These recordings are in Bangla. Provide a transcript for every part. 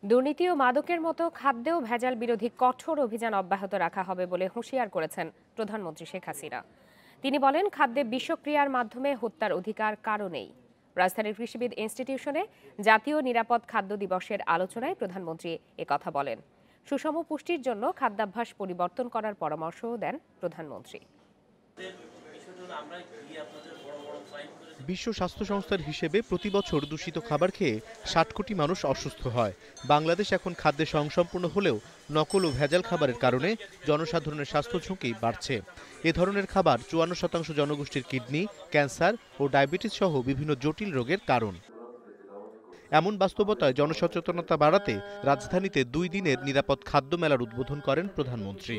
দুর্নীতি ও মাদকের মতো খাদ্যেও ভেজাল বিরোধী কঠোর অভিযান অব্যাহত রাখা হবে বলে হুঁশিয়ার করেছেন প্রধানমন্ত্রী শেখ হাসিনা। তিনি বলেন, খাদ্যে বিষক্রিয়ার মাধ্যমে হত্যার অধিকার কারও নেই। রাজধানীর কৃষিবিদ ইনস্টিটিউশনে জাতীয় নিরাপদ খাদ্য দিবসের আলোচনায় প্রধানমন্ত্রী একথা বলেন। সুষম পুষ্টির জন্য খাদ্যাভ্যাস পরিবর্তন করার পরামর্শও দেন প্রধানমন্ত্রী। বিশ্ব স্বাস্থ্য সংস্থার হিসেবে প্রতি বছর দূষিত খাবার খেয়ে ৬০ কোটি মানুষ অসুস্থ হয়। বাংলাদেশ এখন খাদ্যে স্বয়ংসম্পূর্ণ হলেও নকল ও ভেজাল খাবারের কারণে জনসাধারণের স্বাস্থ্য ঝুঁকি বাড়ছে। এ ধরনের খাবার ৫৪% জনগোষ্ঠীর কিডনি, ক্যান্সার ও ডায়াবেটিস সহ বিভিন্ন জটিল রোগের কারণ। এমন বাস্তবতায় জনসচেতনতা বাড়াতে রাজধানীতে ২ দিনের নিরাপদ খাদ্য মেলার উদ্বোধন করেন প্রধানমন্ত্রী।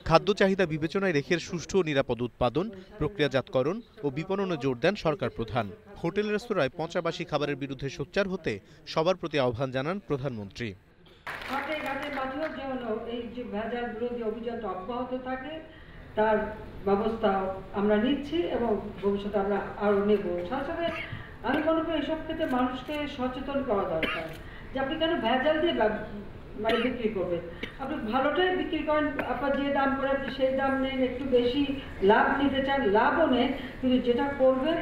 খাদ্য চাহিদা বিবেচনায় রেখে সুষ্ঠু ও নিরাপদ উৎপাদন, প্রক্রিয়াজাতকরণ ও বিপণনে জোর দেন সরকার প্রধান। হোটেল রেস্তোরাঁয় পচাবাসি খাবারের বিরুদ্ধে সোচ্চার হতে সবার প্রতি আহ্বান জানান প্রধানমন্ত্রী। এই যে ভেজাল বিরোধী অভিযানটা অব্যাহত থাকে তার ব্যবস্থা আমরা নিচ্ছি এবং ভবিষ্যতে আমরা আরো নেব। সাথে আমি মনে করি এসব ক্ষেত্রে মানুষকে সচেতন করা দরকার যে আপনি কেন ভেজাল দিয়ে মানে বিক্রি করবেন। আপনি ভালোটাই বিক্রি করেন, আপনার যে দাম করে আপনি সেই দাম নেন, একটু বেশি লাভ নিতে চান লাভও নেন, কিন্তু যেটা করবেন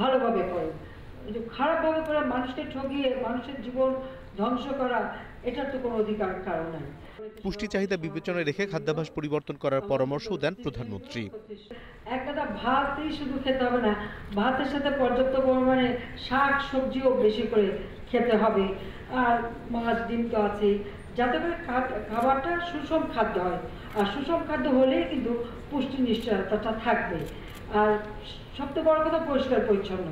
ভালোভাবে করেন। খারাপভাবে করে মানুষকে ঠকিয়ে মানুষের জীবন ধ্বংস করা, এটার তো কোনো অধিকার কারণ নাই। পুষ্টি চাহিদা বিবেচনায় রেখে খাদ্যাভ্যাস পরিবর্তন করার পরামর্শও দেন প্রধানমন্ত্রী। একটা ভাতই শুধু খেতে হবে না, ভাতের সাথে পর্যাপ্ত পরিমাণে শাক সবজিও বেশি করে খেতে হবে, আর মাছ ডিম তো আছেই, যাতে করে খাবারটা সুষম খাদ্য হয়। আর সুষম খাদ্য হলেই কিন্তু পুষ্টি নিশ্চয়তাটা থাকবে। আর সবচেয়ে বড় কথা পরিষ্কার পরিচ্ছন্ন।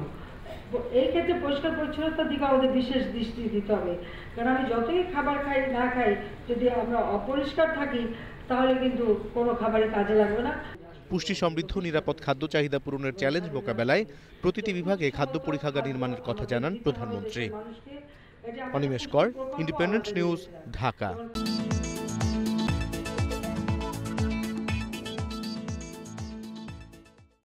এই ক্ষেত্রে পরিষ্কার পরিচ্ছন্নতার দিকে আমাদের বিশেষ দৃষ্টি দিতে হবে, কারণ আমি যতই খাবার খাই না খাই, যদি আমরা অপরিষ্কার থাকি তাহলে কিন্তু কোনো খাবারই কাজে লাগবে না। পুষ্টি সমৃদ্ধ নিরাপদ খাদ্য চাহিদা পূরণের চ্যালেঞ্জ মোকাবেলায় প্রতিটি বিভাগে খাদ্য পরীক্ষাগার নির্মাণের কথা জানান প্রধানমন্ত্রী। অনিমেষ কর, ইন্ডিপেন্ডেন্ট নিউজ, ঢাকা।